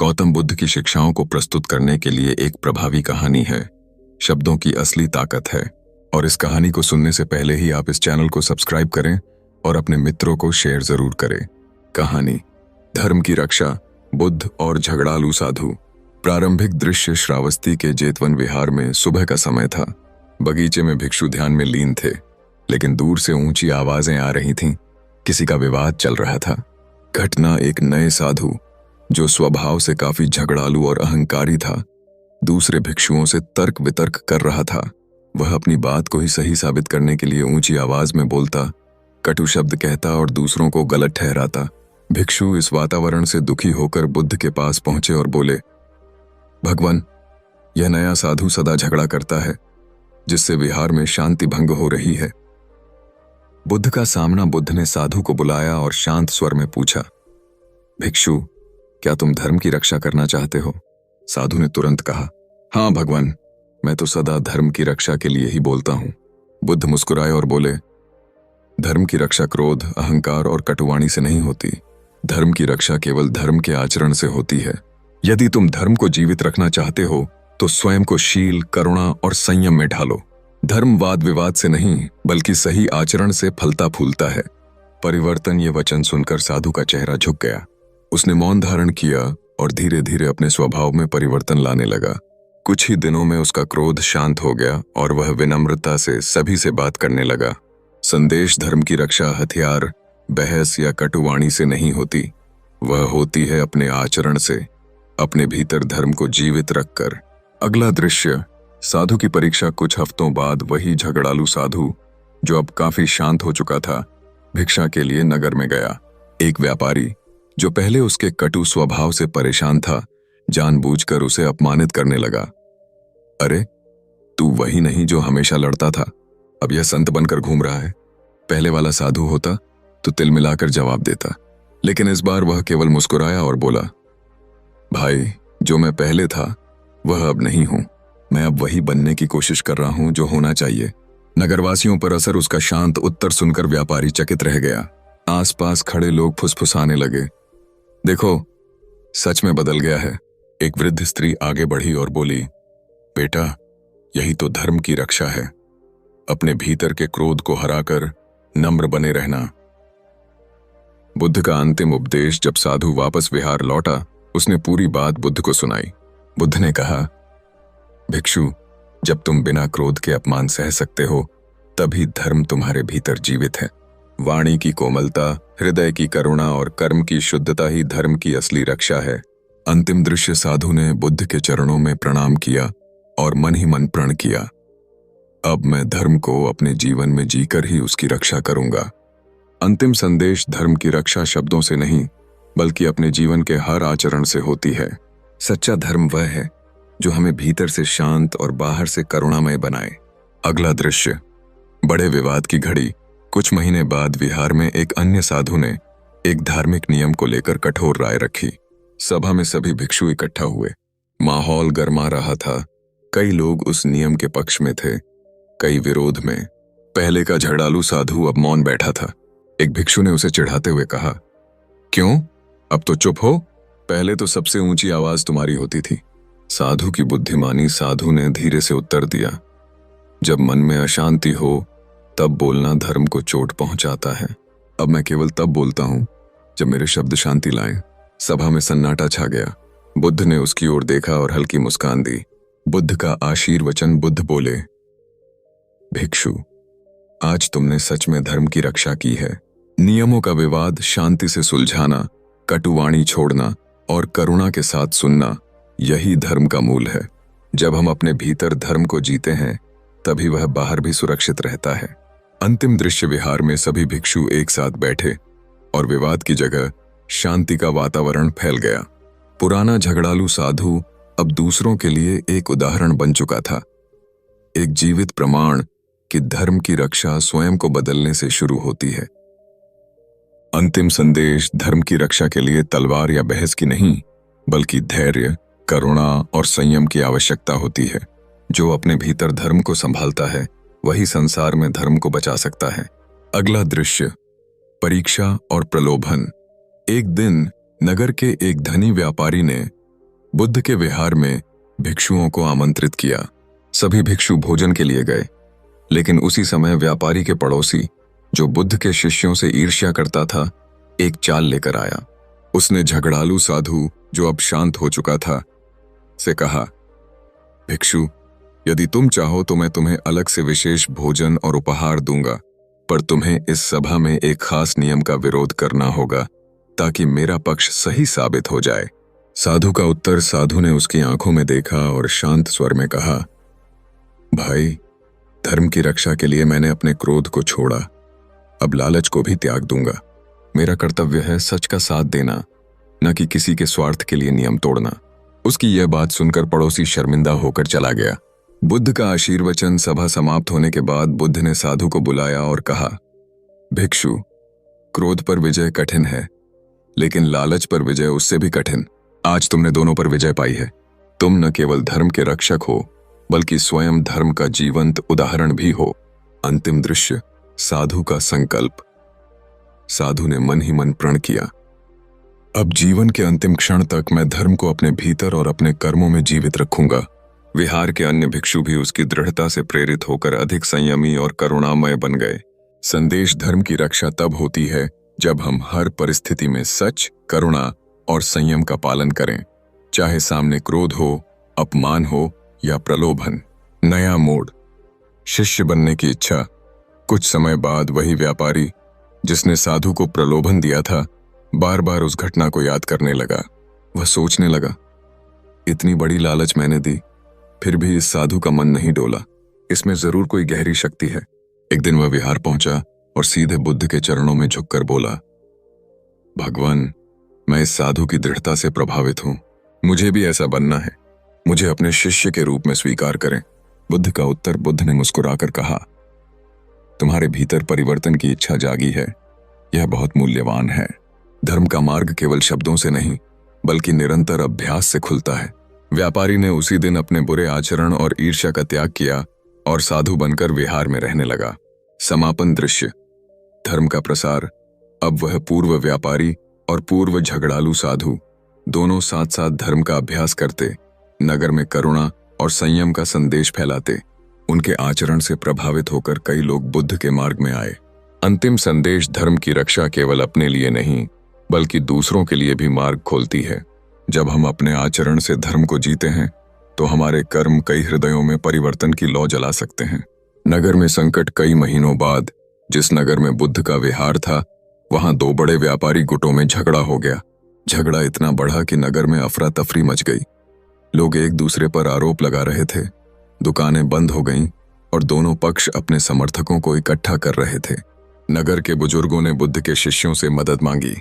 गौतम बुद्ध की शिक्षाओं को प्रस्तुत करने के लिए एक प्रभावी कहानी है। शब्दों की असली ताकत है। और इस कहानी को सुनने से पहले ही आप इस चैनल को सब्सक्राइब करें और अपने मित्रों को शेयर जरूर करें। कहानी धर्म की रक्षा, बुद्ध और झगड़ालू साधु। प्रारंभिक दृश्य श्रावस्ती के जेतवन विहार में सुबह का समय था। बगीचे में भिक्षु ध्यान में लीन थे, लेकिन दूर से ऊंची आवाजें आ रही थीं। किसी का विवाद चल रहा था। घटना एक नए साधु, जो स्वभाव से काफी झगड़ालू और अहंकारी था, दूसरे भिक्षुओं से तर्क वितर्क कर रहा था। वह अपनी बात को ही सही साबित करने के लिए ऊंची आवाज में बोलता, कटु शब्द कहता और दूसरों को गलत ठहराता। भिक्षु इस वातावरण से दुखी होकर बुद्ध के पास पहुंचे और बोले, भगवान, यह नया साधु सदा झगड़ा करता है, जिससे विहार में शांति भंग हो रही है। बुद्ध का सामना बुद्ध ने साधु को बुलाया और शांत स्वर में पूछा, भिक्षु, क्या तुम धर्म की रक्षा करना चाहते हो? साधु ने तुरंत कहा, हाँ भगवान, मैं तो सदा धर्म की रक्षा के लिए ही बोलता हूं। बुद्ध मुस्कुराए और बोले, धर्म की रक्षा क्रोध, अहंकार और कटुवाणी से नहीं होती। धर्म की रक्षा केवल धर्म के आचरण से होती है। यदि तुम धर्म को जीवित रखना चाहते हो तो स्वयं को शील, करुणा और संयम में ढालो। धर्म वाद विवाद से नहीं, बल्कि सही आचरण से फलता फूलता है। परिवर्तन, ये वचन सुनकर साधु का चेहरा झुक गया। उसने मौन धारण किया और धीरे धीरे अपने स्वभाव में परिवर्तन लाने लगा। कुछ ही दिनों में उसका क्रोध शांत हो गया और वह विनम्रता से सभी से बात करने लगा। संदेश धर्म की रक्षा हथियार, बहस या कटुवाणी से नहीं होती। वह होती है अपने आचरण से, अपने भीतर धर्म को जीवित रखकर। अगला दृश्य, साधु की परीक्षा। कुछ हफ्तों बाद वही झगड़ालू साधु, जो अब काफी शांत हो चुका था, भिक्षा के लिए नगर में गया। एक व्यापारी, जो पहले उसके कटु स्वभाव से परेशान था, जानबूझकर उसे अपमानित करने लगा। अरे, तू वही नहीं जो हमेशा लड़ता था, अब यह संत बनकर घूम रहा है। पहले वाला साधु होता तो तिल मिलाकर जवाब देता, लेकिन इस बार वह केवल मुस्कुराया और बोला, भाई, जो मैं पहले था वह अब नहीं हूं। मैं अब वही बनने की कोशिश कर रहा हूं जो होना चाहिए। नगरवासियों पर असर उसका शांत उत्तर सुनकर व्यापारी चकित रह गया। आसपास खड़े लोग फुसफुसाने लगे, देखो, सच में बदल गया है। एक वृद्ध स्त्री आगे बढ़ी और बोली, बेटा, यही तो धर्म की रक्षा है। अपने भीतर के क्रोध को हराकर नम्र बने रहना। बुद्ध का अंतिम उपदेश। जब साधु वापस विहार लौटा, उसने पूरी बात बुद्ध को सुनाई। बुद्ध ने कहा, भिक्षु, जब तुम बिना क्रोध के अपमान सह सकते हो, तभी धर्म तुम्हारे भीतर जीवित है। वाणी की कोमलता, हृदय की करुणा और कर्म की शुद्धता ही धर्म की असली रक्षा है। अंतिम दृश्य, साधु ने बुद्ध के चरणों में प्रणाम किया और मन ही मन प्रण किया, अब मैं धर्म को अपने जीवन में जीकर ही उसकी रक्षा करूंगा। अंतिम संदेश, धर्म की रक्षा शब्दों से नहीं, बल्कि अपने जीवन के हर आचरण से होती है। सच्चा धर्म वह है जो हमें भीतर से शांत और बाहर से करुणामय बनाए। अगला दृश्य, बड़े विवाद की घड़ी। कुछ महीने बाद विहार में एक अन्य साधु ने एक धार्मिक नियम को लेकर कठोर राय रखी। सभा में सभी भिक्षु इकट्ठा हुए। माहौल गर्मा रहा था। कई लोग उस नियम के पक्ष में थे, कई विरोध में। पहले का झगड़ालू साधु अब मौन बैठा था। एक भिक्षु ने उसे चिढ़ाते हुए कहा, क्यों, अब तो चुप हो? पहले तो सबसे ऊंची आवाज तुम्हारी होती थी। साधु की बुद्धिमानी। साधु ने धीरे से उत्तर दिया, जब मन में अशांति हो तब बोलना धर्म को चोट पहुंचाता है। अब मैं केवल तब बोलता हूं जब मेरे शब्द शांति लाएं। सभा में सन्नाटा छा गया। बुद्ध ने उसकी ओर देखा और हल्की मुस्कान दी। बुद्ध का आशीर्वचन। बुद्ध बोले, भिक्षु, आज तुमने सच में धर्म की रक्षा की है। नियमों का विवाद शांति से सुलझाना, कटुवाणी छोड़ना और करुणा के साथ सुनना, यही धर्म का मूल है। जब हम अपने भीतर धर्म को जीते हैं, तभी वह बाहर भी सुरक्षित रहता है। अंतिम दृश्य, विहार में सभी भिक्षु एक साथ बैठे और विवाद की जगह शांति का वातावरण फैल गया। पुराना झगड़ालू साधु अब दूसरों के लिए एक उदाहरण बन चुका था, एक जीवित प्रमाण कि धर्म की रक्षा स्वयं को बदलने से शुरू होती है। अंतिम संदेश, धर्म की रक्षा के लिए तलवार या बहस की नहीं, बल्कि धैर्य, करुणा और संयम की आवश्यकता होती है। जो अपने भीतर धर्म को संभालता है, वही संसार में धर्म को बचा सकता है। अगला दृश्य, परीक्षा और प्रलोभन। एक दिन नगर के एक धनी व्यापारी ने बुद्ध के विहार में भिक्षुओं को आमंत्रित किया। सभी भिक्षु भोजन के लिए गए, लेकिन उसी समय व्यापारी के पड़ोसी, जो बुद्ध के शिष्यों से ईर्ष्या करता था, एक चाल लेकर आया। उसने झगड़ालू साधु, जो अब शांत हो चुका था, से कहा, भिक्षु, यदि तुम चाहो तो मैं तुम्हें अलग से विशेष भोजन और उपहार दूंगा, पर तुम्हें इस सभा में एक खास नियम का विरोध करना होगा ताकि मेरा पक्ष सही साबित हो जाए। साधु का उत्तर साधु ने उसकी आंखों में देखा और शांत स्वर में कहा, भाई, धर्म की रक्षा के लिए मैंने अपने क्रोध को छोड़ा, अब लालच को भी त्याग दूंगा। मेरा कर्तव्य है सच का साथ देना, न कि किसी के स्वार्थ के लिए नियम तोड़ना। उसकी यह बात सुनकर पड़ोसी शर्मिंदा होकर चला गया। बुद्ध का आशीर्वचन सभा समाप्त होने के बाद बुद्ध ने साधु को बुलाया और कहा, भिक्षु, क्रोध पर विजय कठिन है, लेकिन लालच पर विजय उससे भी कठिन। आज तुमने दोनों पर विजय पाई है। तुम न केवल धर्म के रक्षक हो, बल्कि स्वयं धर्म का जीवंत उदाहरण भी हो। अंतिम दृश्य, साधु का संकल्प। साधु ने मन ही मन प्रण किया, अब जीवन के अंतिम क्षण तक मैं धर्म को अपने भीतर और अपने कर्मों में जीवित रखूंगा। विहार के अन्य भिक्षु भी उसकी दृढ़ता से प्रेरित होकर अधिक संयमी और करुणामय बन गए। संदेश, धर्म की रक्षा तब होती है जब हम हर परिस्थिति में सच, करुणा और संयम का पालन करें, चाहे सामने क्रोध हो, अपमान हो या प्रलोभन। नया मोड़, शिष्य बनने की इच्छा। कुछ समय बाद वही व्यापारी जिसने साधु को प्रलोभन दिया था, बार बार उस घटना को याद करने लगा। वह सोचने लगा, इतनी बड़ी लालच मैंने दी, फिर भी इस साधु का मन नहीं डोला। इसमें जरूर कोई गहरी शक्ति है। एक दिन वह विहार पहुंचा और सीधे बुद्ध के चरणों में झुककर बोला, भगवान, मैं इस साधु की दृढ़ता से प्रभावित हूं। मुझे भी ऐसा बनना है। मुझे अपने शिष्य के रूप में स्वीकार करें। बुद्ध का उत्तर, बुद्ध ने मुस्कुराकर कहा, तुम्हारे भीतर परिवर्तन की इच्छा जागी है। यह बहुत मूल्यवान है। धर्म का मार्ग केवल शब्दों से नहीं, बल्कि निरंतर अभ्यास से खुलता है। व्यापारी ने उसी दिन अपने बुरे आचरण और ईर्ष्या का त्याग किया और साधु बनकर विहार में रहने लगा। समापन दृश्य, धर्म का प्रसार। अब वह पूर्व व्यापारी और पूर्व झगड़ालू साधु दोनों साथ साथ धर्म का अभ्यास करते, नगर में करुणा और संयम का संदेश फैलाते। उनके आचरण से प्रभावित होकर कई लोग बुद्ध के मार्ग में आए। अंतिम संदेश, धर्म की रक्षा केवल अपने लिए नहीं, बल्कि दूसरों के लिए भी मार्ग खोलती है। जब हम अपने आचरण से धर्म को जीते हैं, तो हमारे कर्म कई हृदयों में परिवर्तन की लौ जला सकते हैं। नगर में संकट। कई महीनों बाद जिस नगर में बुद्ध का विहार था, वहां दो बड़े व्यापारी गुटों में झगड़ा हो गया। झगड़ा इतना बढ़ा कि नगर में अफरा तफरी मच गई। लोग एक दूसरे पर आरोप लगा रहे थे। दुकानें बंद हो गईं और दोनों पक्ष अपने समर्थकों को इकट्ठा कर रहे थे। नगर के बुजुर्गों ने बुद्ध के शिष्यों से मदद मांगी।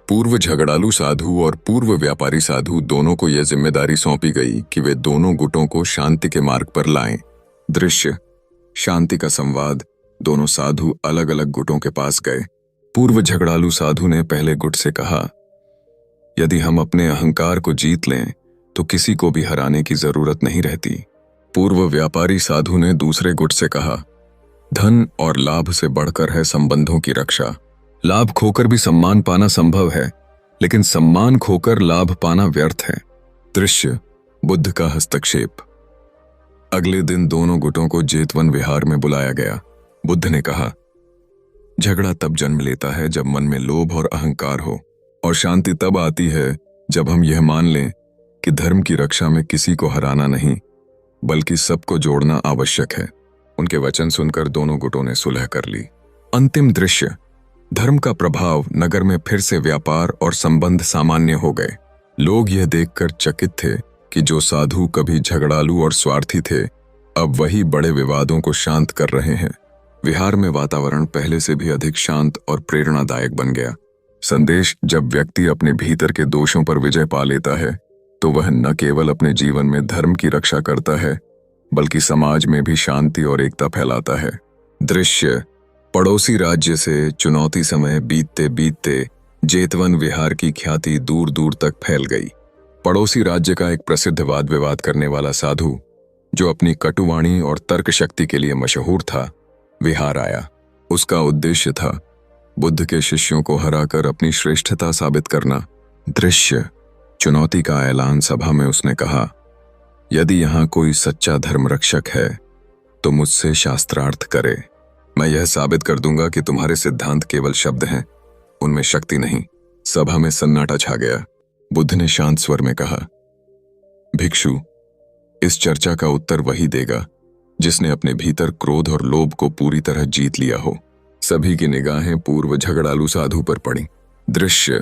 पूर्व झगड़ालू साधु और पूर्व व्यापारी साधु दोनों को यह जिम्मेदारी सौंपी गई कि वे दोनों गुटों को शांति के मार्ग पर लाएं। दृश्य, शांति का संवाद। दोनों साधु अलग अलग गुटों के पास गए। पूर्व झगड़ालू साधु ने पहले गुट से कहा, यदि हम अपने अहंकार को जीत लें तो किसी को भी हराने की जरूरत नहीं रहती। पूर्व व्यापारी साधु ने दूसरे गुट से कहा, धन और लाभ से बढ़कर है संबंधों की रक्षा। लाभ खोकर भी सम्मान पाना संभव है, लेकिन सम्मान खोकर लाभ पाना व्यर्थ है। दृश्य, बुद्ध का हस्तक्षेप। अगले दिन दोनों गुटों को जेतवन विहार में बुलाया गया। बुद्ध ने कहा, झगड़ा तब जन्म लेता है जब मन में लोभ और अहंकार हो, और शांति तब आती है जब हम यह मान लें कि धर्म की रक्षा में किसी को हराना नहीं, बल्कि सबको जोड़ना आवश्यक है। उनके वचन सुनकर दोनों गुटों ने सुलह कर ली। अंतिम दृश्य, धर्म का प्रभाव। नगर में फिर से व्यापार और संबंध सामान्य हो गए। लोग यह देखकर चकित थे कि जो साधु कभी झगड़ालू और स्वार्थी थे, अब वही बड़े विवादों को शांत कर रहे हैं। विहार में वातावरण पहले से भी अधिक शांत और प्रेरणादायक बन गया। संदेश, जब व्यक्ति अपने भीतर के दोषों पर विजय पा लेता है, तो वह न केवल अपने जीवन में धर्म की रक्षा करता है, बल्कि समाज में भी शांति और एकता फैलाता है। दृश्य, पड़ोसी राज्य से चुनौती समय बीतते बीतते जेतवन विहार की ख्याति दूर दूर तक फैल गई। पड़ोसी राज्य का एक प्रसिद्ध वाद विवाद करने वाला साधु, जो अपनी कटुवाणी और तर्क शक्ति के लिए मशहूर था, विहार आया। उसका उद्देश्य था बुद्ध के शिष्यों को हराकर अपनी श्रेष्ठता साबित करना। दृश्य, चुनौती का ऐलान सभा में उसने कहा, यदि यहां कोई सच्चा धर्मरक्षक है तो मुझसे शास्त्रार्थ करे। मैं यह साबित कर दूंगा कि तुम्हारे सिद्धांत केवल शब्द हैं, उनमें शक्ति नहीं। सभा में सन्नाटा छा गया। बुद्ध ने शांत स्वर में कहा, भिक्षु, इस चर्चा का उत्तर वही देगा जिसने अपने भीतर क्रोध और लोभ को पूरी तरह जीत लिया हो। सभी की निगाहें पूर्व झगड़ालू साधु पर पड़ी। दृश्य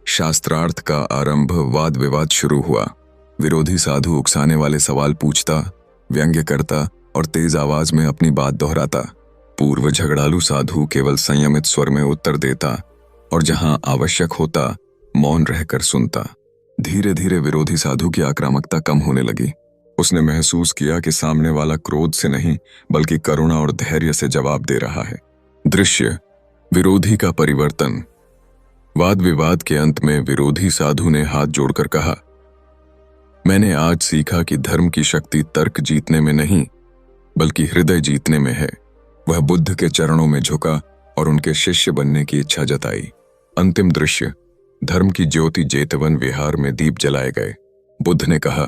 शास्त्रार्थ का आरंभ। वाद विवाद शुरू हुआ। विरोधी साधु उकसाने वाले सवाल पूछता, व्यंग्य करता और तेज आवाज में अपनी बात दोहराता। पूर्व झगड़ालू साधु केवल संयमित स्वर में उत्तर देता और जहां आवश्यक होता मौन रहकर सुनता। धीरे धीरे विरोधी साधु की आक्रामकता कम होने लगी। उसने महसूस किया कि सामने वाला क्रोध से नहीं बल्कि करुणा और धैर्य से जवाब दे रहा है। दृश्य विरोधी का परिवर्तन। वाद विवाद के अंत में विरोधी साधु ने हाथ जोड़कर कहा, मैंने आज सीखा कि धर्म की शक्ति तर्क जीतने में नहीं बल्कि हृदय जीतने में है। वह बुद्ध के चरणों में झुका और उनके शिष्य बनने की इच्छा जताई। अंतिम दृश्य। धर्म की ज्योति जेतवन विहार में दीप जलाए गए। बुद्ध ने कहा,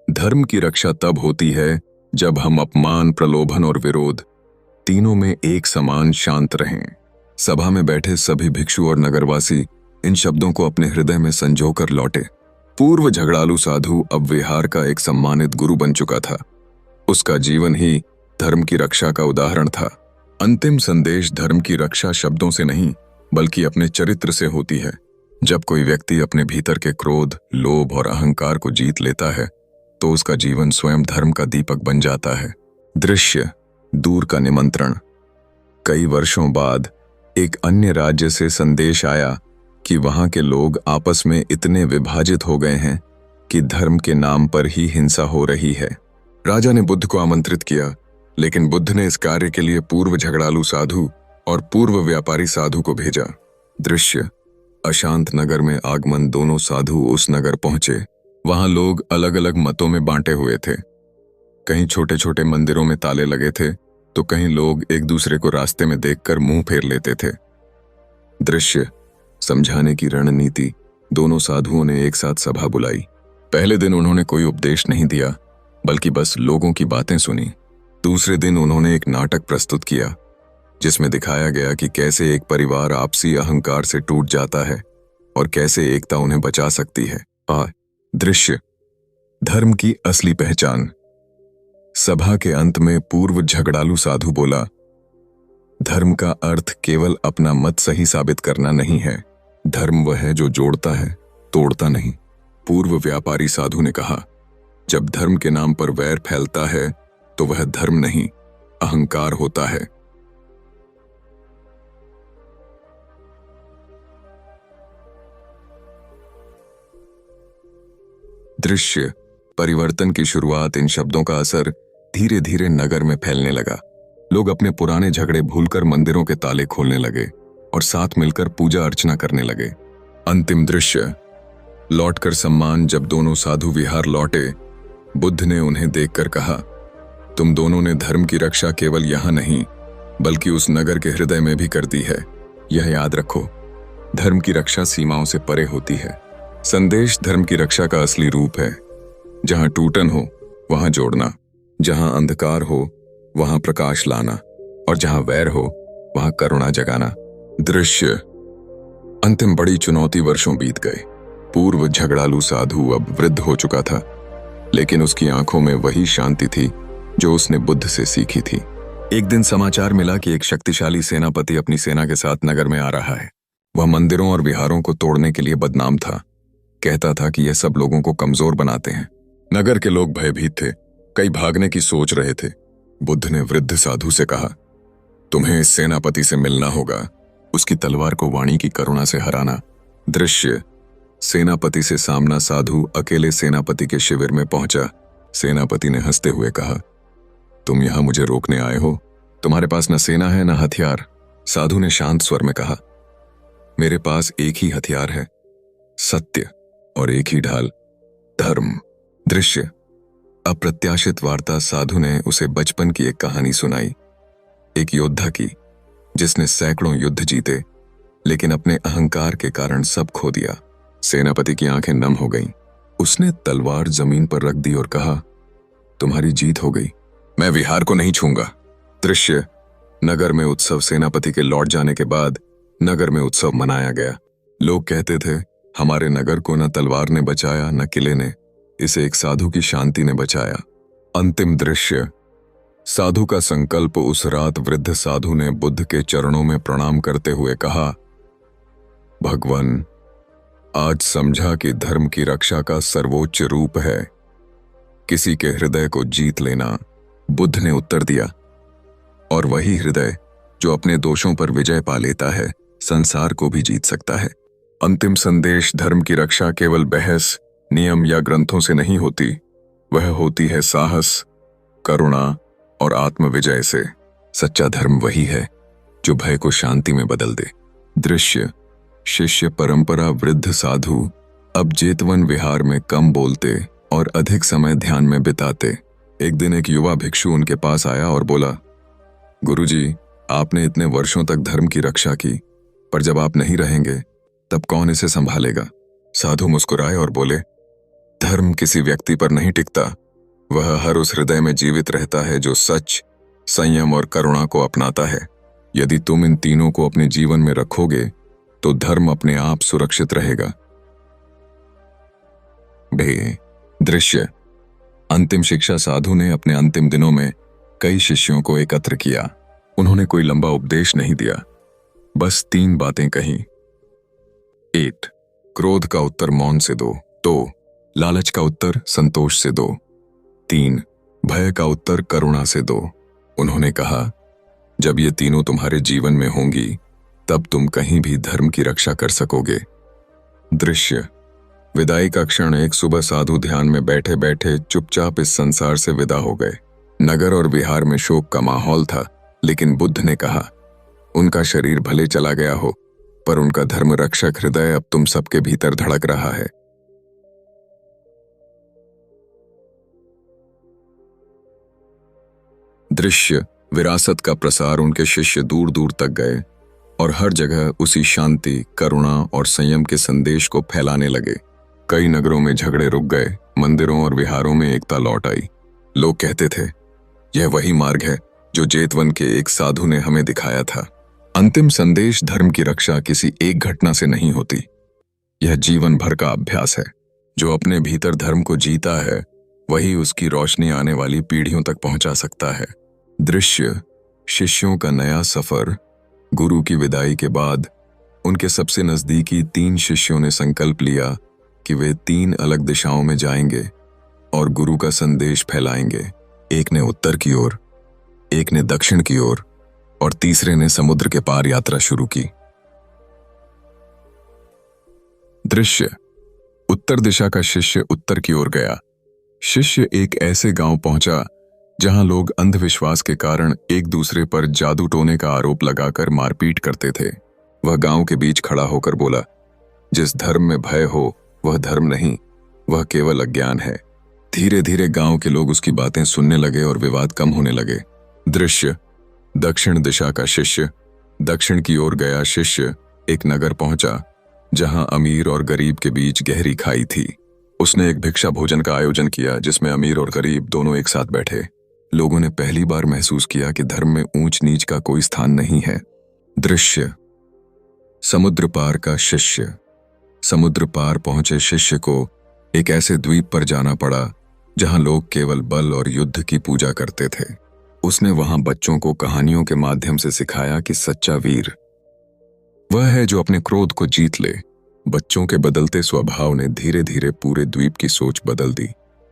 धर्म की रक्षा तब होती है जब हम अपमान, प्रलोभन और विरोध तीनों में एक समान शांत रहें। सभा में बैठे सभी भिक्षु और नगरवासी इन शब्दों को अपने हृदय में संजोकर लौटे। पूर्व झगड़ालू साधु अब विहार का एक सम्मानित गुरु बन चुका था। उसका जीवन ही धर्म की रक्षा का उदाहरण था। अंतिम संदेश धर्म की रक्षा शब्दों से नहीं बल्कि अपने चरित्र से होती है। जब कोई व्यक्ति अपने भीतर के क्रोध, लोभ और अहंकार को जीत लेता है तो उसका जीवन स्वयं धर्म का दीपक बन जाता है। दृश्य दूर का निमंत्रण। कई वर्षों बाद एक अन्य राज्य से संदेश आया कि वहां के लोग आपस में इतने विभाजित हो गए हैं कि धर्म के नाम पर ही हिंसा हो रही है। राजा ने बुद्ध को आमंत्रित किया, लेकिन बुद्ध ने इस कार्य के लिए पूर्व झगड़ालू साधु और पूर्व व्यापारी साधु को भेजा। दृश्य अशांत नगर में आगमन। दोनों साधु उस नगर पहुंचे। वहां लोग अलग अलग मतों में बांटे हुए थे। कहीं छोटे छोटे मंदिरों में ताले लगे थे तो कहीं लोग एक दूसरे को रास्ते में देखकर मुंह फेर लेते थे। दृश्य समझाने की रणनीति। दोनों साधुओं ने एक साथ सभा बुलाई। पहले दिन उन्होंने कोई उपदेश नहीं दिया बल्कि बस लोगों की बातें सुनी। दूसरे दिन उन्होंने एक नाटक प्रस्तुत किया जिसमें दिखाया गया कि कैसे एक परिवार आपसी अहंकार से टूट जाता है और कैसे एकता उन्हें बचा सकती है। दृश्य धर्म की असली पहचान। सभा के अंत में पूर्व झगड़ालू साधु बोला, धर्म का अर्थ केवल अपना मत सही साबित करना नहीं है। धर्म वह है जो जोड़ता है, तोड़ता नहीं। पूर्व व्यापारी साधु ने कहा, जब धर्म के नाम पर वैर फैलता है तो वह धर्म नहीं, अहंकार होता है। दृश्य परिवर्तन की शुरुआत। इन शब्दों का असर धीरे धीरे नगर में फैलने लगा। लोग अपने पुराने झगड़े भूलकर मंदिरों के ताले खोलने लगे और साथ मिलकर पूजा अर्चना करने लगे। अंतिम दृश्य लौटकर सम्मान। जब दोनों साधु विहार लौटे, बुद्ध ने उन्हें देखकर कहा, तुम दोनों ने धर्म की रक्षा केवल यहां नहीं बल्कि उस नगर के हृदय में भी कर दी है। यह याद रखो, धर्म की रक्षा सीमाओं से परे होती है। संदेश धर्म की रक्षा का असली रूप है। जहां टूटन हो वहां जोड़ना, जहां अंधकार हो वहां प्रकाश लाना और जहां वैर हो वहां करुणा जगाना। दृश्य अंतिम बड़ी चुनौती। वर्षों बीत गए। पूर्व झगड़ालू साधु अब वृद्ध हो चुका था, लेकिन उसकी आंखों में वही शांति थी जो उसने बुद्ध से सीखी थी। एक दिन समाचार मिला कि एक शक्तिशाली सेनापति अपनी सेना के साथ नगर में आ रहा है। वह मंदिरों और विहारों को तोड़ने के लिए बदनाम था। कहता था कि यह सब लोगों को कमजोर बनाते हैं। नगर के लोग भयभीत थे, कई भागने की सोच रहे थे। बुद्ध ने वृद्ध साधु से कहा, तुम्हें इस सेनापति से मिलना होगा, उसकी तलवार को वाणी की करुणा से हराना। दृश्य सेनापति से सामना। साधु अकेले सेनापति के शिविर में पहुंचा। सेनापति ने हंसते हुए कहा, तुम यहां मुझे रोकने आए हो? तुम्हारे पास न सेना है न हथियार। साधु ने शांत स्वर में कहा, मेरे पास एक ही हथियार है, सत्य, और एक ही ढाल, धर्म। दृश्य अप्रत्याशित वार्ता। साधु ने उसे बचपन की एक कहानी सुनाई, एक योद्धा की जिसने सैकड़ों युद्ध जीते लेकिन अपने अहंकार के कारण सब खो दिया। सेनापति की आंखें नम हो गईं। उसने तलवार जमीन पर रख दी और कहा, तुम्हारी जीत हो गई, मैं विहार को नहीं छूंगा। दृश्य नगर में उत्सव। सेनापति के लौट जाने के बाद नगर में उत्सव मनाया गया। लोग कहते थे, हमारे नगर को न तलवार ने बचाया न किले ने, इसे एक साधु की शांति ने बचाया। अंतिम दृश्य। साधु का संकल्प। उस रात वृद्ध साधु ने बुद्ध के चरणों में प्रणाम करते हुए कहा, भगवान, आज समझा कि धर्म की रक्षा का सर्वोच्च रूप है किसी के हृदय को जीत लेना। बुद्ध ने उत्तर दिया, और वही हृदय जो अपने दोषों पर विजय पा लेता है, संसार को भी जीत सकता है। अंतिम संदेश। धर्म की रक्षा केवल बहस, नियम या ग्रंथों से नहीं होती, वह होती है साहस, करुणा और आत्मविजय से। सच्चा धर्म वही है जो भय को शांति में बदल दे। दृश्य शिष्य परंपरा। वृद्ध साधु अब जेतवन विहार में कम बोलते और अधिक समय ध्यान में बिताते। एक दिन एक युवा भिक्षु उनके पास आया और बोला, गुरुजी, आपने इतने वर्षों तक धर्म की रक्षा की, पर जब आप नहीं रहेंगे तब कौन इसे संभालेगा? साधु मुस्कुराए और बोले, धर्म किसी व्यक्ति पर नहीं टिकता, वह हर उस हृदय में जीवित रहता है जो सच, संयम और करुणा को अपनाता है। यदि तुम इन तीनों को अपने जीवन में रखोगे तो धर्म अपने आप सुरक्षित रहेगा। दृश्य अंतिम शिक्षा। साधु ने अपने अंतिम दिनों में कई शिष्यों को एकत्र किया। उन्होंने कोई लंबा उपदेश नहीं दिया, बस 3 बातें कहीं। 1. क्रोध का उत्तर मौन से दो। 2. लालच का उत्तर संतोष से दो। 3. भय का उत्तर करुणा से दो। उन्होंने कहा, जब ये तीनों तुम्हारे जीवन में होंगी तब तुम कहीं भी धर्म की रक्षा कर सकोगे। दृश्य विदाई का क्षण। एक सुबह साधु ध्यान में बैठे बैठे चुपचाप इस संसार से विदा हो गए। नगर और विहार में शोक का माहौल था, लेकिन बुद्ध ने कहा, उनका शरीर भले चला गया हो, पर उनका धर्म रक्षक हृदय अब तुम सबके भीतर धड़क रहा है। दृश्य विरासत का प्रसार। उनके शिष्य दूर दूर तक गए और हर जगह उसी शांति, करुणा और संयम के संदेश को फैलाने लगे। कई नगरों में झगड़े रुक गए, मंदिरों और विहारों में एकता लौट आई। लोग कहते थे, यह वही मार्ग है जो जेतवन के एक साधु ने हमें दिखाया था। अंतिम संदेश। धर्म की रक्षा किसी एक घटना से नहीं होती, यह जीवन भर का अभ्यास है। जो अपने भीतर धर्म को जीता है, वही उसकी रोशनी आने वाली पीढ़ियों तक पहुंचा सकता है। दृश्य शिष्यों का नया सफर। गुरु की विदाई के बाद उनके सबसे नजदीकी 3 शिष्यों ने संकल्प लिया कि वे 3 अलग दिशाओं में जाएंगे और गुरु का संदेश फैलाएंगे। एक ने उत्तर की ओर, एक ने दक्षिण की ओर और तीसरे ने समुद्र के पार यात्रा शुरू की। दृश्य उत्तर दिशा का शिष्य उत्तर की ओर गया। शिष्य एक ऐसे गांव पहुंचा जहां लोग अंधविश्वास के कारण एक दूसरे पर जादू टोने का आरोप लगाकर मारपीट करते थे। वह गांव के बीच खड़ा होकर बोला, जिस धर्म में भय हो वह धर्म नहीं, वह केवल अज्ञान है। धीरे धीरे गांव के लोग उसकी बातें सुनने लगे और विवाद कम होने लगे। दृश्य दक्षिण दिशा का शिष्य। दक्षिण की ओर गया शिष्य एक नगर पहुंचा जहां अमीर और गरीब के बीच गहरी खाई थी। उसने एक भिक्षा भोजन का आयोजन किया जिसमें अमीर और गरीब दोनों एक साथ बैठे। लोगों ने पहली बार महसूस किया कि धर्म में ऊंच नीच का कोई स्थान नहीं है। दृश्य समुद्र पार का शिष्य। समुद्र पार पहुंचे शिष्य को एक ऐसे द्वीप पर जाना पड़ा जहां लोग केवल बल और युद्ध की पूजा करते थे। उसने वहां बच्चों को कहानियों के माध्यम से सिखाया कि सच्चा वीर वह है जो अपने क्रोध को जीत ले। बच्चों के बदलते स्वभाव ने धीरे धीरे पूरे द्वीप की सोच बदल दी।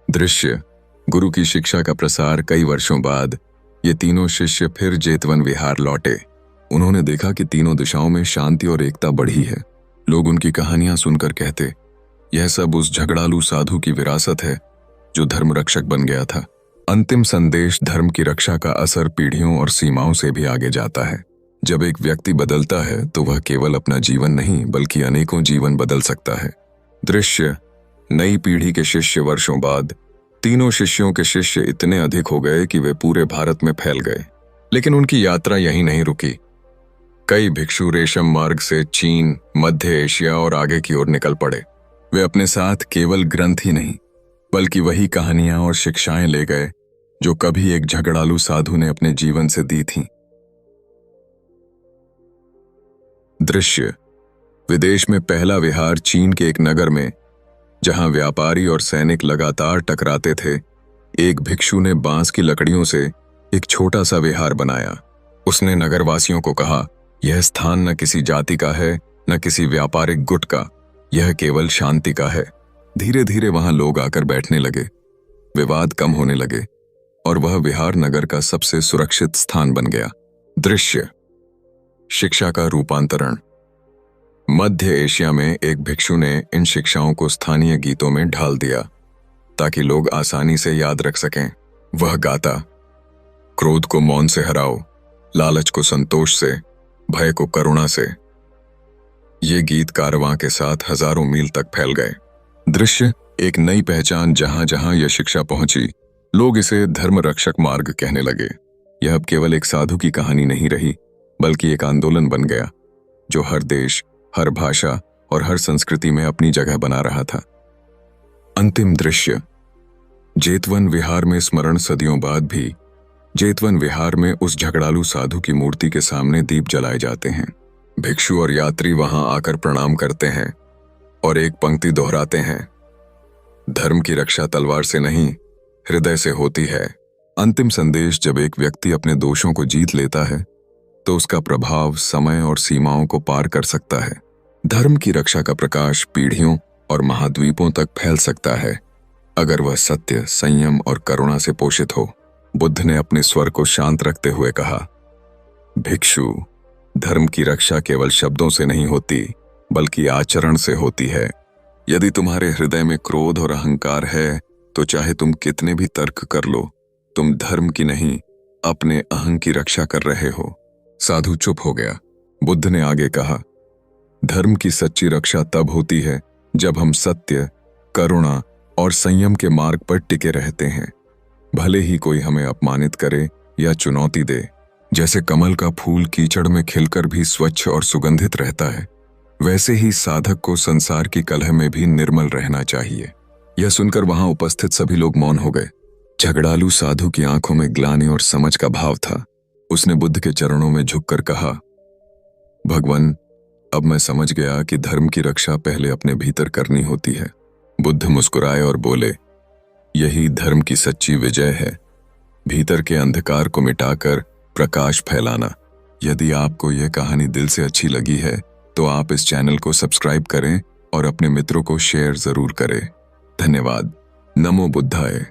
दृश्य गुरु की शिक्षा का प्रसार। कई वर्षों बाद ये तीनों शिष्य फिर जेतवन विहार लौटे। उन्होंने देखा कि तीनों दिशाओं में शांति और एकता बढ़ी है। लोग उनकी कहानियां सुनकर कहते, यह सब उस झगड़ालू साधु की विरासत है जो धर्म रक्षक बन गया था। अंतिम संदेश। धर्म की रक्षा का असर पीढ़ियों और सीमाओं से भी आगे जाता है। जब एक व्यक्ति बदलता है तो वह केवल अपना जीवन नहीं बल्कि अनेकों जीवन बदल सकता है। दृश्य नई पीढ़ी के शिष्य। वर्षों बाद तीनों शिष्यों के शिष्य इतने अधिक हो गए कि वे पूरे भारत में फैल गए। लेकिन उनकी यात्रा यहीं नहीं रुकी। कई भिक्षु रेशम मार्ग से चीन, मध्य एशिया और आगे की ओर निकल पड़े। वे अपने साथ केवल ग्रंथ ही नहीं बल्कि वही कहानियां और शिक्षाएं ले गए जो कभी एक झगड़ालू साधु ने अपने जीवन से दी थीं। दृश्य विदेश में पहला विहार चीन के एक नगर में, जहां व्यापारी और सैनिक लगातार टकराते थे, एक भिक्षु ने बांस की लकड़ियों से एक छोटा सा विहार बनाया। उसने नगरवासियों को कहा, यह स्थान न किसी जाति का है न किसी व्यापारिक गुट का, यह केवल शांति का है। धीरे धीरे वहां लोग आकर बैठने लगे, विवाद कम होने लगे और वह विहार नगर का सबसे सुरक्षित स्थान बन गया। दृश्य शिक्षा का रूपांतरण। मध्य एशिया में एक भिक्षु ने इन शिक्षाओं को स्थानीय गीतों में ढाल दिया ताकि लोग आसानी से याद रख सकें। वह गाता, क्रोध को मौन से हराओ, लालच को संतोष से, भय को करुणा से। ये गीत कारवां के साथ हजारों मील तक फैल गए। दृश्य एक नई पहचान। जहां जहां यह शिक्षा पहुंची, लोग इसे धर्म रक्षक मार्ग कहने लगे। यह अब केवल एक साधु की कहानी नहीं रही बल्कि एक आंदोलन बन गया जो हर देश, हर भाषा और हर संस्कृति में अपनी जगह बना रहा था। अंतिम दृश्य जेतवन विहार में स्मरण। सदियों बाद भी जेतवन विहार में उस झगड़ालू साधु की मूर्ति के सामने दीप जलाए जाते हैं। भिक्षु और यात्री वहां आकर प्रणाम करते हैं और एक पंक्ति दोहराते हैं, धर्म की रक्षा तलवार से नहीं, हृदय से होती है। अंतिम संदेश। जब एक व्यक्ति अपने दोषों को जीत लेता है तो उसका प्रभाव समय और सीमाओं को पार कर सकता है। धर्म की रक्षा का प्रकाश पीढ़ियों और महाद्वीपों तक फैल सकता है अगर वह सत्य, संयम और करुणा से पोषित हो। बुद्ध ने अपने स्वर को शांत रखते हुए कहा, भिक्षु, धर्म की रक्षा केवल शब्दों से नहीं होती बल्कि आचरण से होती है। यदि तुम्हारे हृदय में क्रोध और अहंकार है तो चाहे तुम कितने भी तर्क कर लो, तुम धर्म की नहीं अपने अहं की रक्षा कर रहे हो। साधु चुप हो गया। बुद्ध ने आगे कहा, धर्म की सच्ची रक्षा तब होती है जब हम सत्य, करुणा और संयम के मार्ग पर टिके रहते हैं, भले ही कोई हमें अपमानित करे या चुनौती दे। जैसे कमल का फूल कीचड़ में खिलकर भी स्वच्छ और सुगंधित रहता है, वैसे ही साधक को संसार की कलह में भी निर्मल रहना चाहिए। यह सुनकर वहां उपस्थित सभी लोग मौन हो गए। झगड़ालू साधु की आंखों में ग्लानि और समझ का भाव था। उसने बुद्ध के चरणों में झुककर कहा, भगवान, अब मैं समझ गया कि धर्म की रक्षा पहले अपने भीतर करनी होती है। बुद्ध मुस्कुराए और बोले, यही धर्म की सच्ची विजय है, भीतर के अंधकार को मिटाकर प्रकाश फैलाना। यदि आपको यह कहानी दिल से अच्छी लगी है तो आप इस चैनल को सब्सक्राइब करें और अपने मित्रों को शेयर जरूर करें। धन्यवाद। नमो बुद्धाय।